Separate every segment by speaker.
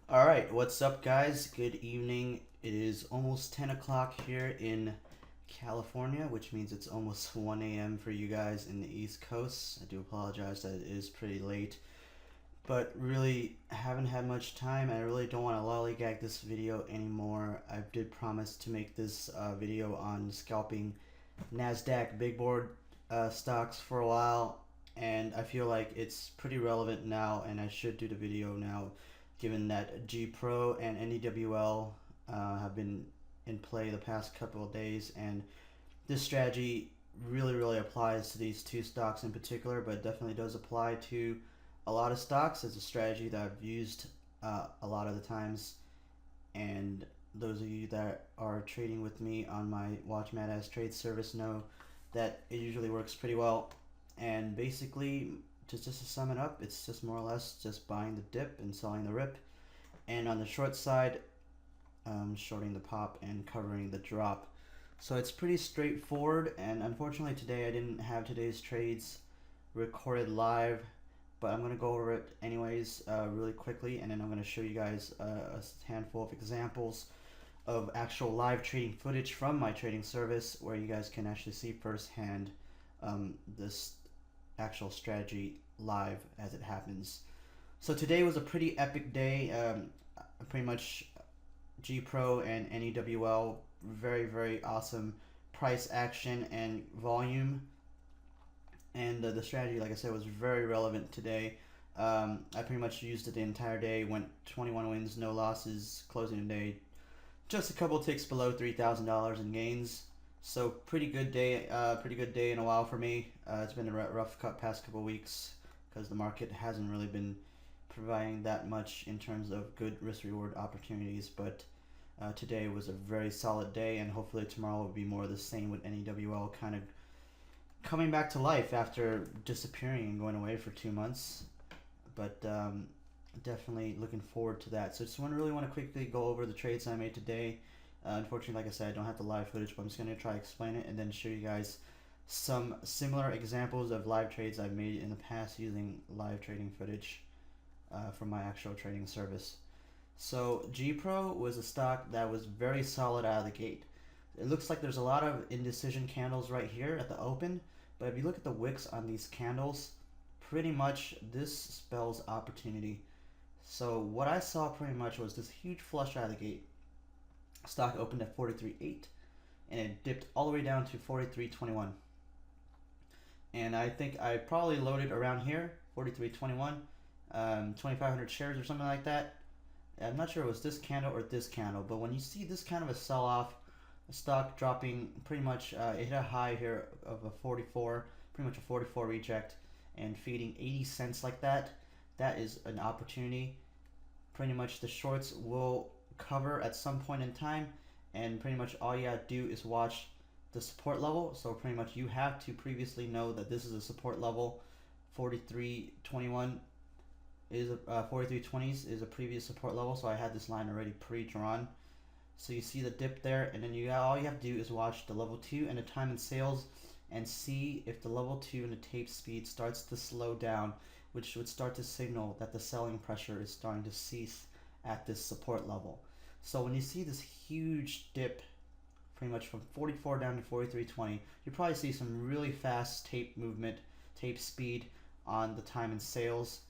Speaker 1: Alright, what's up guys? Good evening. It is almost 10 o'clock here in California, which means it's almost 1 a.m. for you guys in the East Coast. I do apologize that it is pretty late, but really haven't had much time. I really don't want to lollygag this video anymore. I did promise to make this video on scalping NASDAQ big board stocks for a while, and I feel like it's pretty relevant now, and I should do the video now given that G Pro and NEWL have been in play the past couple of days, and this strategy really applies to these two stocks in particular, but definitely does apply to a lot of stocks. It's a strategy that I've used a lot of the times, and those of you that are trading with me on my Watch Mad Ass Trade service know that it usually works pretty well. And basically, just to sum it up, it's just more or less just buying the dip and selling the rip, and on the short side, shorting the pop and covering the drop. So it's pretty straightforward, and unfortunately today I didn't have today's trades recorded live, but I'm going to go over it anyways really quickly, and then I'm going to show you guys a handful of examples of actual live trading footage from my trading service where you guys can actually see firsthand this actual strategy live as it happens. So today was a pretty epic day. Pretty much G Pro and NEWL, very awesome price action and volume, and the strategy, like I said, was very relevant today. I pretty much used it the entire day, went 21 wins, no losses, closing the day just a couple ticks below $3,000 in gains. So pretty good day in a while for me. It's been a rough past couple weeks because the market hasn't really been providing that much in terms of good risk reward opportunities, but today was a very solid day, and hopefully tomorrow will be more of the same with NEWL kind of coming back to life after disappearing and going away for 2 months. But definitely looking forward to that. So just really want to quickly go over the trades I made today. Unfortunately, like I said, I don't have the live footage, but I'm just going to try to explain it and then show you guys some similar examples of live trades I've made in the past using live trading footage from my actual trading service. So G Pro was a stock that was very solid out of the gate. It looks like there's a lot of indecision candles right here at the open, but if you look at the wicks on these candles, pretty much this spells opportunity. So what I saw pretty much was this huge flush out of the gate. Stock opened at 43.8 and it dipped all the way down to 43.21. And I think I probably loaded around here, 43.21, 2,500 shares or something like that. I'm not sure it was this candle or this candle, but when you see this kind of a sell-off, a stock dropping pretty much, it hit a high here of a 44, pretty much a 44 reject, and feeding 80 cents like that, that is an opportunity. Pretty much the shorts will cover at some point in time, and pretty much all you have to do is watch the support level. So pretty much you have to previously know that this is a support level. 43.21 is 43.20s is a previous support level, so I had this line already pre-drawn. So you see the dip there, and then all you have to do is watch the level 2 and the time in sales and see if the level 2 and the tape speed starts to slow down, which would start to signal that the selling pressure is starting to cease at this support level. So when you see this huge dip pretty much from 44 down to 43.20, you probably see some really fast tape movement, tape speed on the time in sales,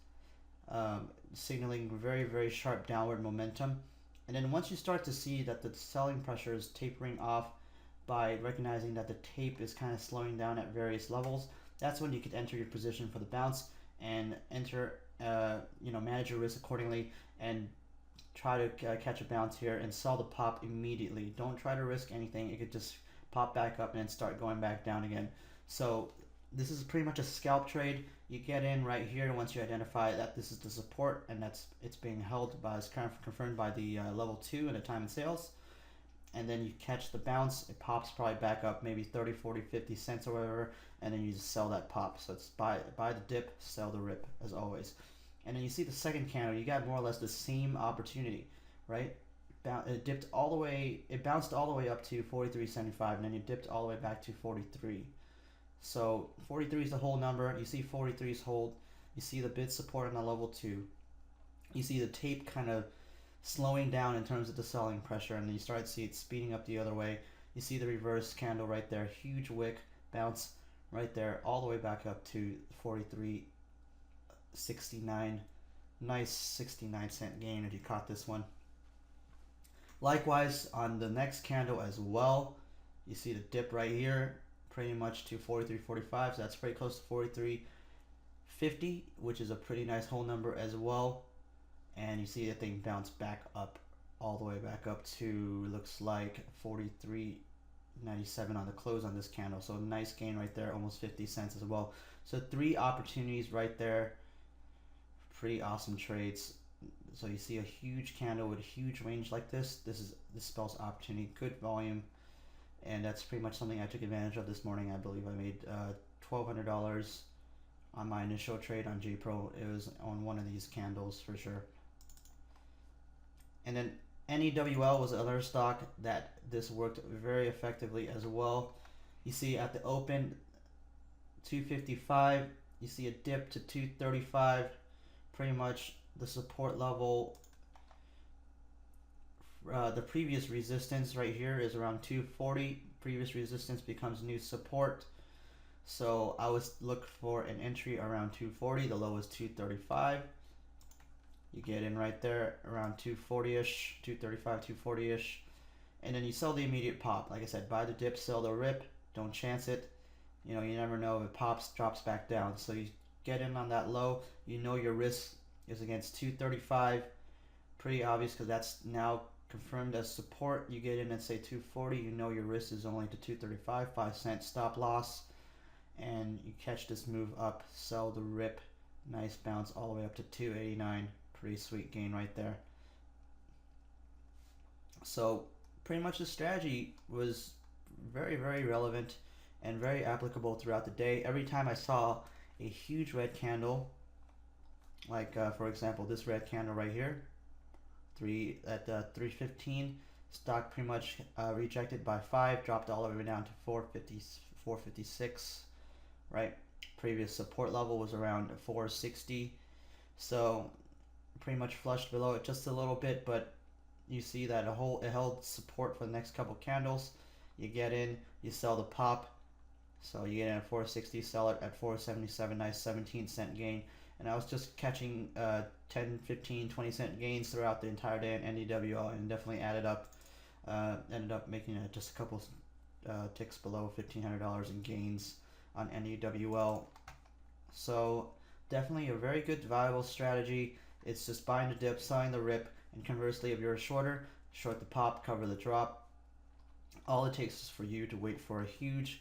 Speaker 1: signaling very sharp downward momentum. And then once you start to see that the selling pressure is tapering off by recognizing that the tape is kind of slowing down at various levels, that's when you could enter your position for the bounce and enter, manage your risk accordingly and try to catch a bounce here and sell the pop immediately. Don't try to risk anything. It could just pop back up and then start going back down again. So this is pretty much a scalp trade. You get in right here once you identify that this is the support and it's being held by, it's kind of confirmed by the level 2 and the time in sales, and then you catch the bounce. It pops probably back up maybe 30, 40, 50 cents or whatever, and then you just sell that pop. So it's buy the dip, sell the rip, as always. And then you see the second candle, you got more or less the same opportunity, right? It dipped all the way, it bounced all the way up to 43.75, and then it dipped all the way back to 43. So 43 is the whole number. You see 43's hold. You see the bid support on the level 2. You see the tape kind of slowing down in terms of the selling pressure, and then you start to see it speeding up the other way. You see the reverse candle right there, huge wick bounce right there, all the way back up to 43.69. Nice 69-cent gain if you caught this one. Likewise on the next candle as well, you see the dip right here, pretty much to 43.45. So that's pretty close to 43.50, which is a pretty nice whole number as well. And you see the thing bounce back up, all the way back up to, looks like 43.97 on the close on this candle. So nice gain right there, almost 50 cents as well. So 3 opportunities right there. Pretty awesome trades. So you see a huge candle with a huge range like this. This spells opportunity, good volume, and that's pretty much something I took advantage of this morning. I believe I made $1,200 on my initial trade on JPro. It was on one of these candles for sure. And then NEWL was another stock that this worked very effectively as well. You see at the open 255, you see a dip to 235, pretty much the support level. The previous resistance right here is around 240. Previous resistance becomes new support. So I was looking for an entry around 240. The low is 235. You get in right there around 240-ish, 235, 240-ish. And then you sell the immediate pop. Like I said, buy the dip, sell the rip. Don't chance it. You know, you never know if it pops, drops back down. So you get in on that low. You know your risk is against 235. Pretty obvious because that's now confirmed as support. You get in at say 240, you know your risk is only to 235, 5-cent stop loss, and you catch this move up, sell the rip, nice bounce all the way up to 289. Pretty sweet gain right there. So pretty much the strategy was very, very relevant and very applicable throughout the day. Every time I saw a huge red candle, like for example this red candle right here, 315, stock pretty much rejected by 5, dropped all the way down to 450, 456, right? Previous support level was around 460, so pretty much flushed below it just a little bit, but you see that it held support for the next couple candles. You get in, you sell the pop, so you get in at 460, sell it at 477, nice 17-cent gain. And I was just catching 10, 15, 20-cent gains throughout the entire day in NEWL, and definitely added up, ended up making just a couple ticks below $1,500 in gains on NEWL. So definitely a very good, viable strategy. It's just buying the dip, selling the rip, and conversely, if you're a shorter, short the pop, cover the drop. All it takes is for you to wait for a huge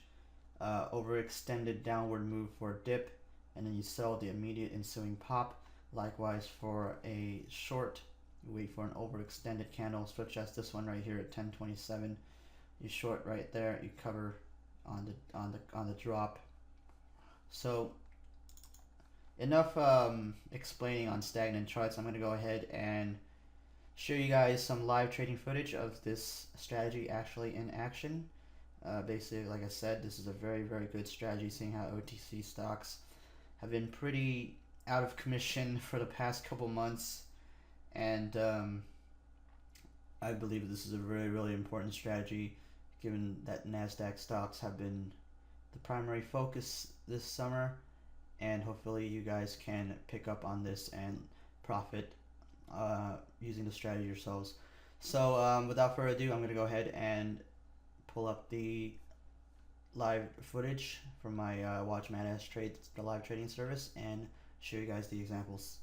Speaker 1: overextended downward move for a dip, and then you sell the immediate ensuing pop. Likewise for a short, you wait for an overextended candle such as this one right here at 1027. You short right there, you cover on the drop. So enough explaining on stagnant charts. I'm going to go ahead and show you guys some live trading footage of this strategy actually in action. Basically, like I said, this is a very, very good strategy, seeing how OTC stocks have been pretty out of commission for the past couple months, and I believe this is a really, really important strategy given that NASDAQ stocks have been the primary focus this summer, and hopefully you guys can pick up on this and profit using the strategy yourselves. So without further ado, I'm going to go ahead and pull up the live footage from my Watch Mad Ass Trade, the live trading service, and show you guys the examples.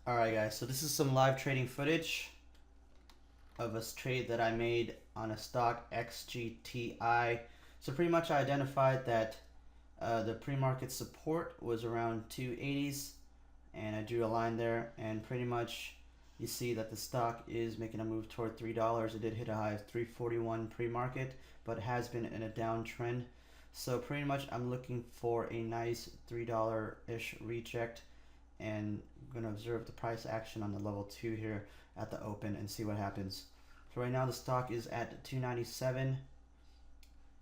Speaker 1: Alright guys, so this is some live trading footage of a trade that I made on a stock XGTI. So pretty much I identified that the pre-market support was around 280s, and I drew a line there, and pretty much you see that the stock is making a move toward $3. It did hit a high of 341 pre-market, but has been in a downtrend. So pretty much I'm looking for a nice $3-ish reject, and I'm going to observe the price action on the level 2 here at the open and see what happens. So right now the stock is at 297,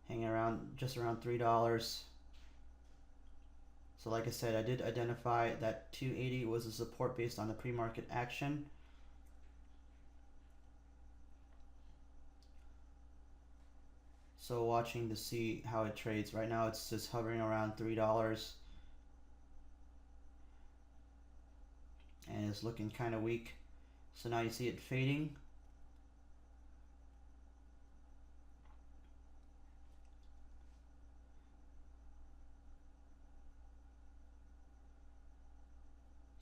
Speaker 1: hanging around just around $3. So like I said, I did identify that 280 was a support based on the pre-market action. So watching to see how it trades. Right now it's just hovering around $3 and it's looking kind of weak. So now you see it fading.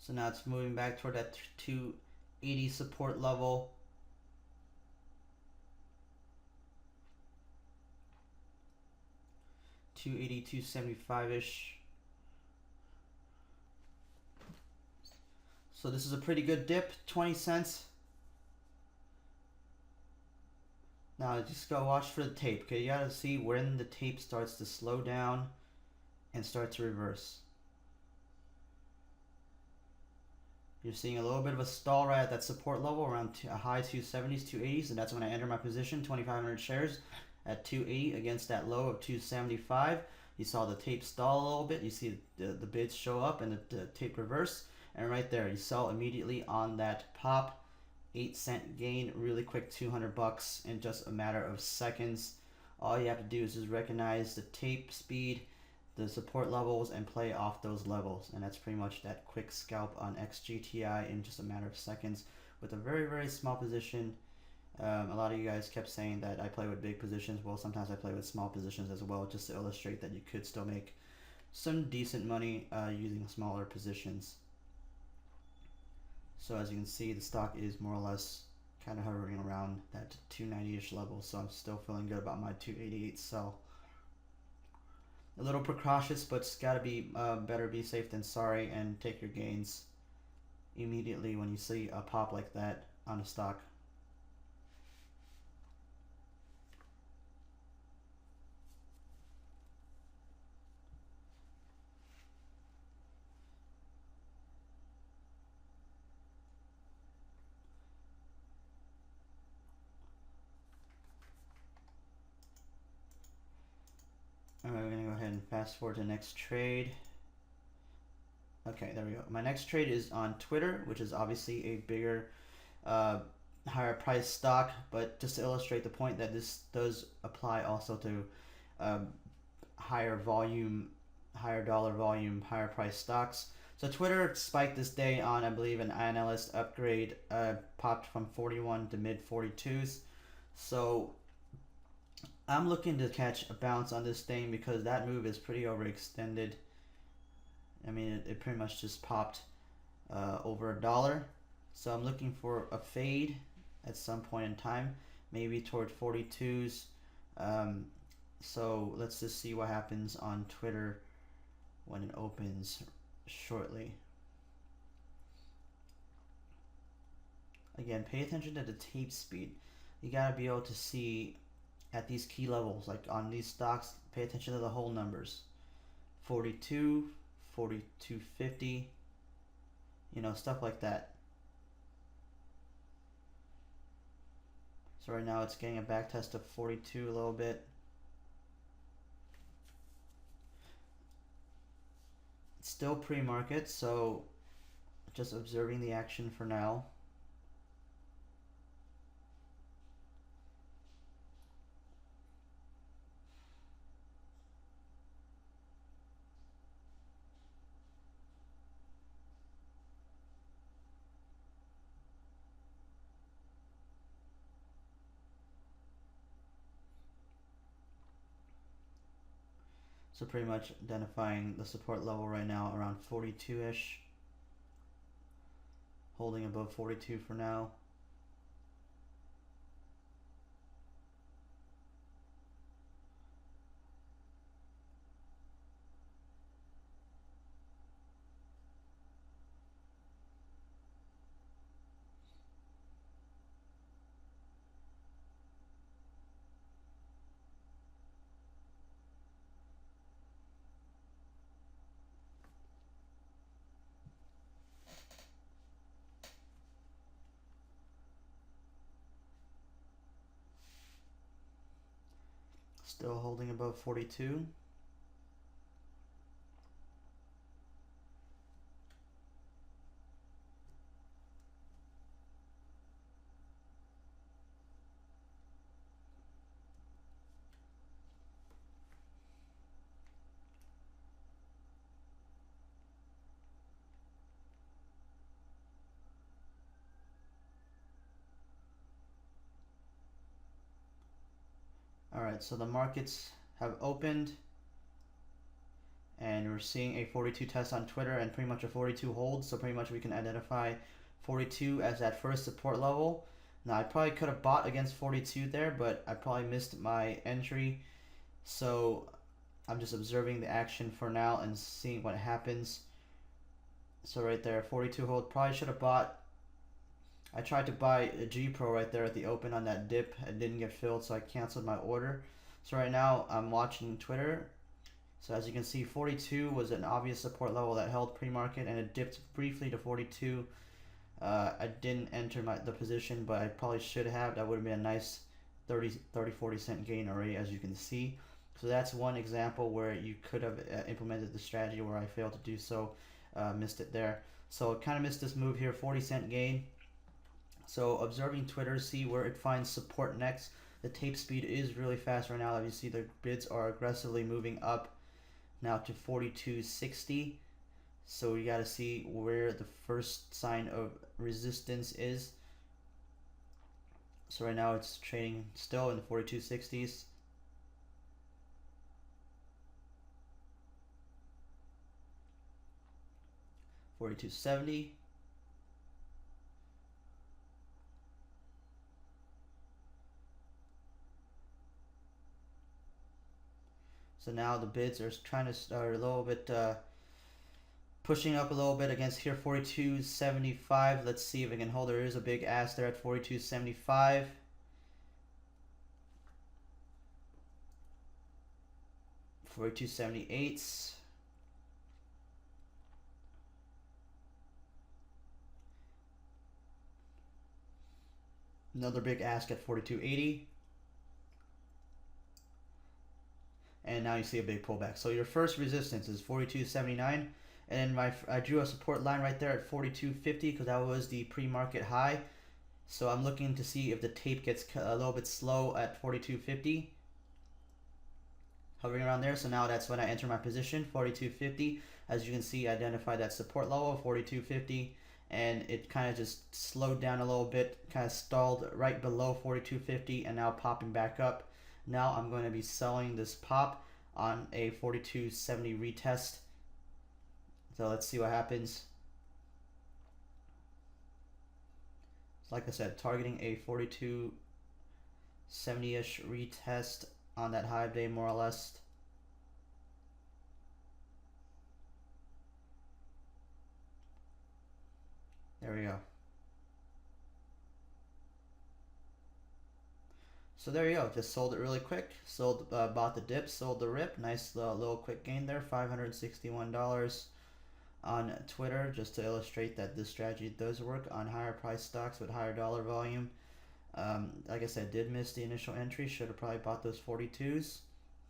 Speaker 1: So now it's moving back toward that 280 support level. $280, $275-ish. So this is a pretty good dip, 20 cents. Now just go watch for the tape. Okay, you gotta see when the tape starts to slow down and start to reverse. You're seeing a little bit of a stall right at that support level around a high 270s, 280s, and that's when I enter my position, 2,500 shares at 280 against that low of 275. You saw the tape stall a little bit. You see the bids show up and the tape reverse, and right there you sell immediately on that pop. 8-cent gain, really quick, 200 bucks in just a matter of seconds. All you have to do is just recognize the tape speed, the support levels, and play off those levels, and that's pretty much that quick scalp on XGTI in just a matter of seconds with a very, very small position. A lot of you guys kept saying that I play with big positions. Well, sometimes I play with small positions as well, just to illustrate that you could still make some decent money using smaller positions. So as you can see, the stock is more or less kind of hovering around that 290-ish level, so I'm still feeling good about my 288 sell. A little precautious, but it's got to be better be safe than sorry, and take your gains immediately when you see a pop like that on a stock. Alright, we're going to go ahead and fast forward to the next trade. Okay, there we go. My next trade is on Twitter, which is obviously a bigger, higher price stock, but just to illustrate the point that this does apply also to higher volume, higher dollar volume, higher price stocks. So Twitter spiked this day on, I believe, an analyst upgrade, popped from 41 to mid 42s. So I'm looking to catch a bounce on this thing because that move is pretty overextended. I mean, it pretty much just popped over $1. So I'm looking for a fade at some point in time, maybe toward 42s. So let's just see what happens on Twitter when it opens shortly. Again, pay attention to the tape speed. You gotta be able to see at these key levels, like on these stocks, pay attention to the whole numbers. 42, 42.50, you know, stuff like that. So right now it's getting a back test of 42 a little bit. It's still pre-market, so just observing the action for now. So pretty much identifying the support level right now around 42-ish. Holding above 42 for now. Still holding above 42. Alright, so the markets have opened, and we're seeing a 42 test on Twitter and pretty much a 42 hold, so pretty much we can identify 42 as that first support level. Now I probably could have bought against 42 there, but I probably missed my entry, so I'm just observing the action for now and seeing what happens. So right there, 42 hold, probably should have bought. I tried to buy a G Pro right there at the open on that dip. It didn't get filled, so I canceled my order. So right now I'm watching Twitter. So as you can see, 42 was an obvious support level that held pre-market, and it dipped briefly to 42. I didn't enter the position, but I probably should have. That would have been a nice 40 cent gain already, as you can see. So that's one example where you could have implemented the strategy where I failed to do so, missed it there. So kind of missed this move here, 40 cent gain. So observing Twitter, see where it finds support next. The tape speed is really fast right now. As you see, the bids are aggressively moving up now to 42.60. So we got to see where the first sign of resistance is. So right now it's trading still in the 42.60s. $42.70. So now the bids are trying to start a little bit, pushing up a little bit against here, 42.75. Let's see if it can hold. There is a big ask there at 42.75. $42.78. Another big ask at 42.80. And now you see a big pullback. So your first resistance is 42.79, and I drew a support line right there at 42.50 because that was the pre-market high. So I'm looking to see if the tape gets a little bit slow at 42.50, hovering around there. So now that's when I enter my position, 42.50. As you can see, identify that support level, 42.50, and it kind of just slowed down a little bit, kind of stalled right below 42.50, and now popping back up. Now I'm going to be selling this pop on a 42.70 retest. So let's see what happens. Like I said, targeting a 42.70-ish retest on that high day, more or less. There we go. So there you go, just sold it really quick. Sold, bought the dip, sold the rip. Nice little quick gain there, $561 on Twitter, just to illustrate that this strategy does work on higher price stocks with higher dollar volume. Like I said, did miss the initial entry. Should have probably bought those 42s.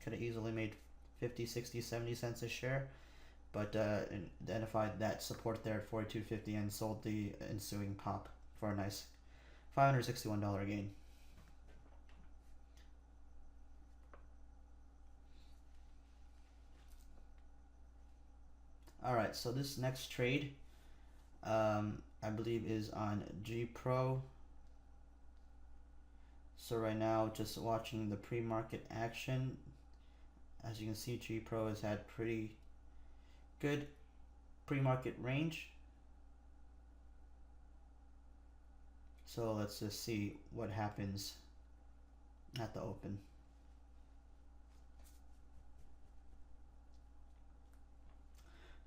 Speaker 1: Could have easily made 50, 60, 70 cents a share. But identified that support there at 42.50 and sold the ensuing pop for a nice $561 gain. Alright, so this next trade, I believe is on G Pro. So right now, just watching the pre-market action. As you can see, G Pro has had pretty good pre-market range. So let's just see what happens at the open.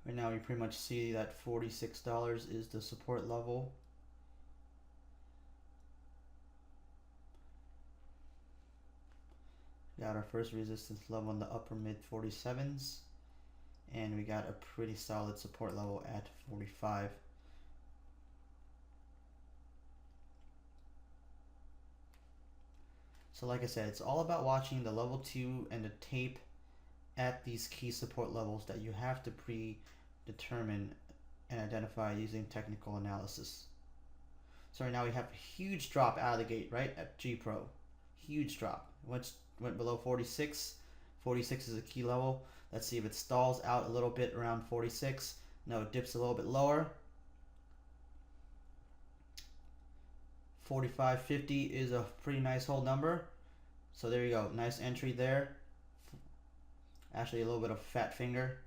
Speaker 1: Right now, you pretty much see that $46 is the support level. Got our first resistance level in the upper mid 47s, and we got a pretty solid support level at 45. So like I said, it's all about watching the level 2 and the tape at these key support levels that you have to predetermine and identify using technical analysis. So right now we have a huge drop out of the gate, right, at G Pro. Huge drop. Went below 46. 46 is a key level. Let's see if it stalls out a little bit around 46. No, it dips a little bit lower. 45.50 is a pretty nice hold number. So there you go, nice entry there. Actually a little bit of fat finger,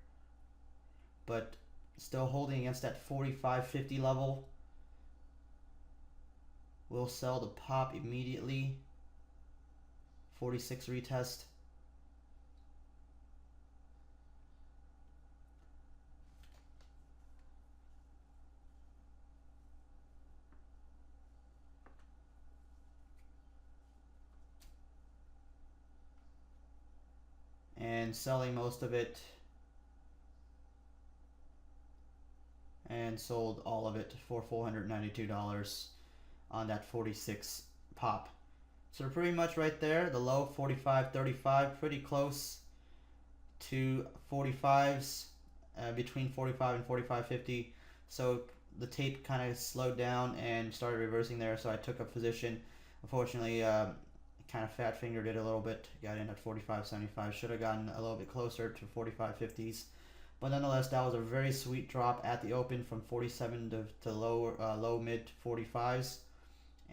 Speaker 1: but still holding against that 45.50 level. We'll sell the pop immediately. 46 retest. And selling most of it, and sold all of it for $492 on that 46 pop. So we're pretty much right there, the low 45.35, pretty close to 45s, between 45 and 45.50. So the tape kind of slowed down and started reversing there, so I took a position. Unfortunately, kind of fat fingered it a little bit, got in at 45.75. Should have gotten a little bit closer to 45.50s, but nonetheless that was a very sweet drop at the open from 47 to low mid 45s,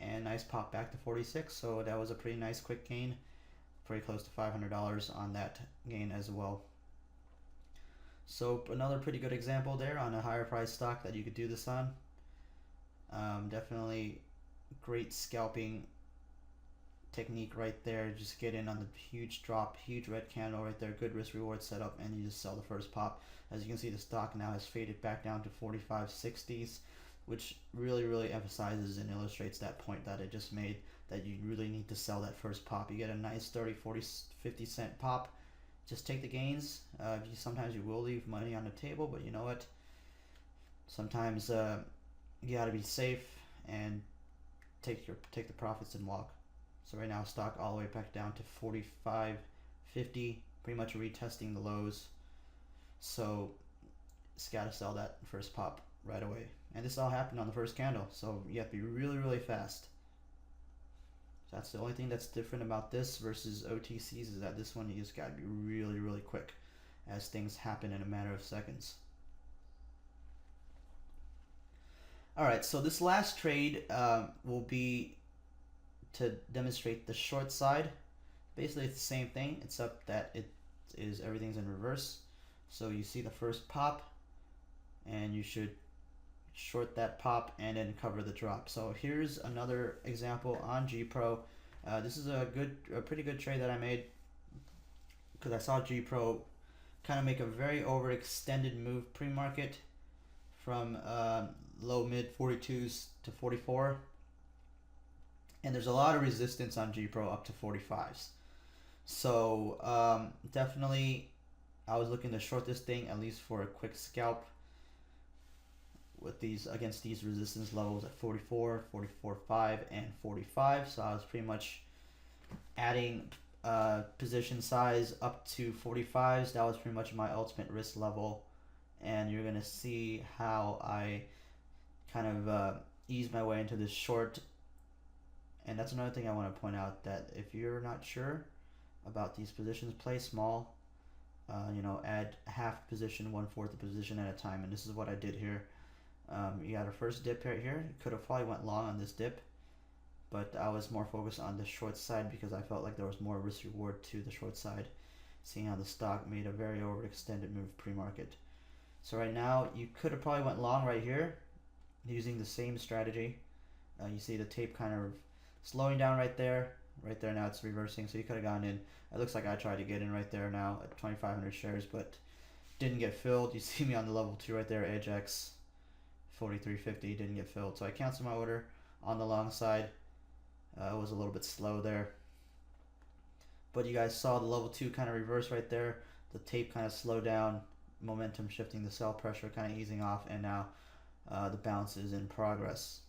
Speaker 1: and nice pop back to 46. So that was a pretty nice quick gain, pretty close to $500 on that gain as well. So another pretty good example there on a higher price stock that you could do this on. Definitely great scalping technique right there. Just get in on the huge drop, huge red candle right there, good risk reward setup, and you just sell the first pop. As you can see, the stock now has faded back down to 45.60s, which really emphasizes and illustrates that point that I just made, that you really need to sell that first pop. You get a nice 30, 40, 50 cent pop, just take the gains. Sometimes you will leave money on the table, but you know what, sometimes you got to be safe and take the profits and walk. So right now stock all the way back down to 45.50, pretty much retesting the lows. So it's got to sell that first pop right away. And this all happened on the first candle, so you have to be really fast. So that's the only thing that's different about this versus OTCs, is that this one you just got to be really quick, as things happen in a matter of seconds. Alright, so this last trade will be to demonstrate the short side. Basically it's the same thing, except that everything's in reverse. So you see the first pop, and you should short that pop and then cover the drop. So here's another example on GPro. This is a pretty good trade that I made, because I saw GPro kind of make a very overextended move pre-market from low mid 42s to 44. And there's a lot of resistance on GPro up to 45s. So definitely I was looking to short this thing at least for a quick scalp with these against these resistance levels at 44, 44.5, and 45. So I was pretty much adding position size up to 45s. That was pretty much my ultimate risk level. And you're gonna see how I kind of ease my way into this short. And that's another thing I want to point out, that if you're not sure about these positions, play small. Add half position, 1/4 the position at a time, and this is what I did here. You got a first dip right here. You could have probably went long on this dip, but I was more focused on the short side because I felt like there was more risk reward to the short side, seeing how the stock made a very overextended move pre-market. So right now you could have probably went long right here using the same strategy. You see the tape kind of slowing down right there. Now it's reversing, so you could have gone in. It looks like I tried to get in right there now at 2,500 shares, but didn't get filled. You see me on the level 2 right there, EdgeX 43.50, didn't get filled. So I canceled my order on the long side. It was a little bit slow there. But you guys saw the level 2 kind of reverse right there. The tape kind of slowed down, momentum shifting, the sell pressure kind of easing off, and now the bounce is in progress.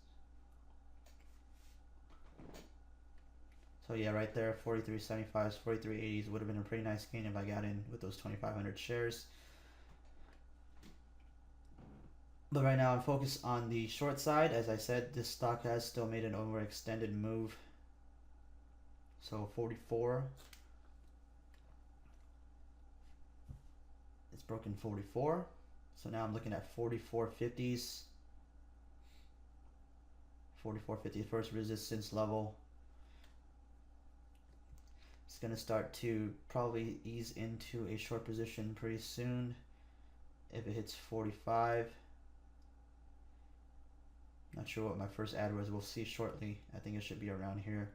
Speaker 1: So yeah, right there, 43.75s, 43.80s would have been a pretty nice gain if I got in with those 2,500 shares. But right now I'm focused on the short side. As I said, this stock has still made an overextended move. So 44. It's broken 44. So now I'm looking at 44.50s. 44.50, first resistance level. It's going to start to probably ease into a short position pretty soon if it hits 45. Not sure what my first ad was. We'll see shortly. I think it should be around here.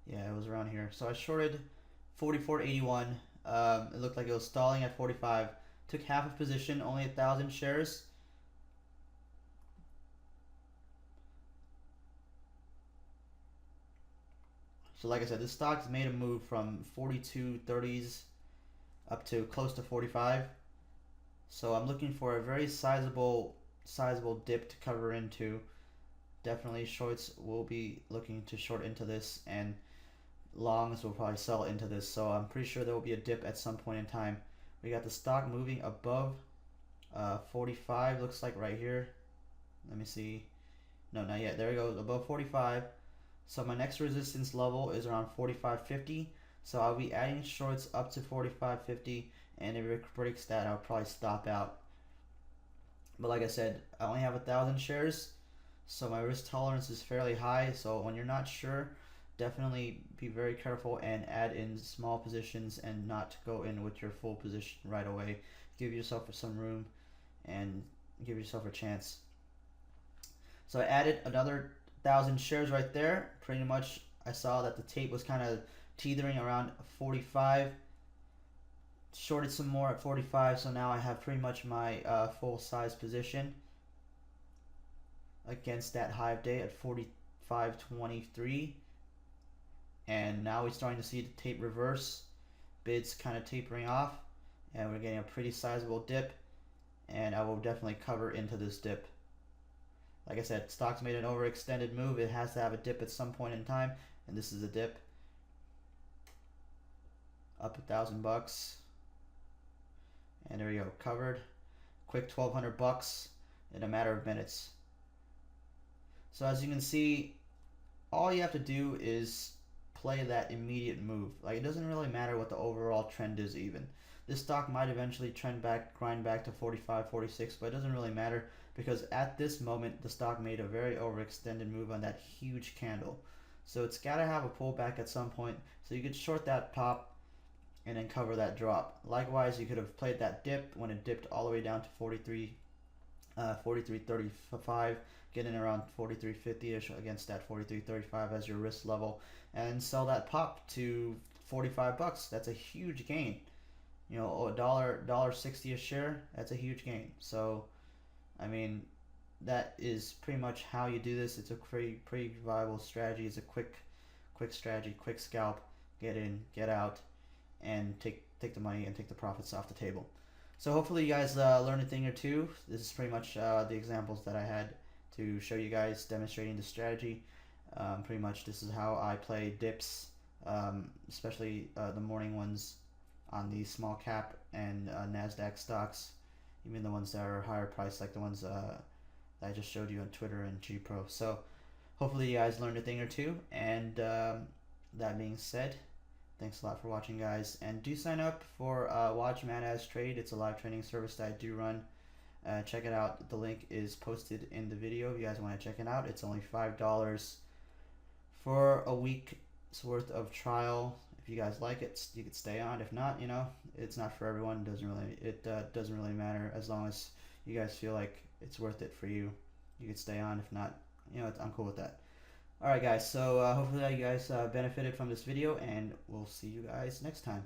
Speaker 1: Yeah, it was around here. So I shorted 44.81. It looked like it was stalling at 45. Took half a position, only 1,000 shares. So like I said, this stock's made a move from 42.30s up to close to 45. So I'm looking for a very sizable dip to cover into. Definitely shorts will be looking to short into this, and longs will probably sell into this. So I'm pretty sure there will be a dip at some point in time. We got the stock moving above 45, looks like right here. Let me see. No, not yet. There we go, above 45. So my next resistance level is around 45.50. So I'll be adding shorts up to 45.50, and if it breaks that, I'll probably stop out. But like I said, I only have 1,000 shares, so my risk tolerance is fairly high. So when you're not sure, definitely be very careful and add in small positions and not go in with your full position right away. Give yourself some room and give yourself a chance. So I added another 1,000 shares right there. Pretty much I saw that the tape was kind of teetering around 45. Shorted some more at 45, so now I have pretty much my full size position against that high of day at 45.23. And now we're starting to see the tape reverse. Bids kind of tapering off, and we're getting a pretty sizable dip, and I will definitely cover into this dip. Like I said, stock's made an overextended move. It has to have a dip at some point in time, and this is a dip. Up $1,000, and there we go, covered. Quick $1,200 in a matter of minutes. So as you can see, all you have to do is play that immediate move. Like, it doesn't really matter what the overall trend is even. This stock might eventually grind back to 45, 46, but it doesn't really matter, because at this moment the stock made a very overextended move on that huge candle. So it's got to have a pullback at some point, so you could short that pop and then cover that drop. Likewise, you could have played that dip when it dipped all the way down to 43.35, getting around 43.50ish against that 43.35 as your risk level, and sell that pop to $45. That's a huge gain. You know, $1.60 a share, that's a huge gain. So I mean, that is pretty much how you do this. It's a pretty viable strategy. It's a quick strategy, quick scalp, get in, get out, and take the money and take the profits off the table. So hopefully you guys learned a thing or two. This is pretty much the examples that I had to show you guys, demonstrating the strategy. Pretty much this is how I play dips, especially the morning ones on the small cap and NASDAQ stocks, even the ones that are higher priced, like the ones that I just showed you on Twitter and GPro. So hopefully you guys learned a thing or two, and that being said, thanks a lot for watching, guys, and do sign up for Watch Man As Trade. It's a live training service that I do run. Check it out. The link is posted in the video if you guys want to check it out. It's only $5 for a week's worth of trial. If you guys like it, you could stay on. If not, you know, it's not for everyone. It doesn't really matter, as long as you guys feel like it's worth it for you. You could stay on. If not, you know, I'm cool with that. Alright guys, so hopefully you guys benefited from this video, and we'll see you guys next time.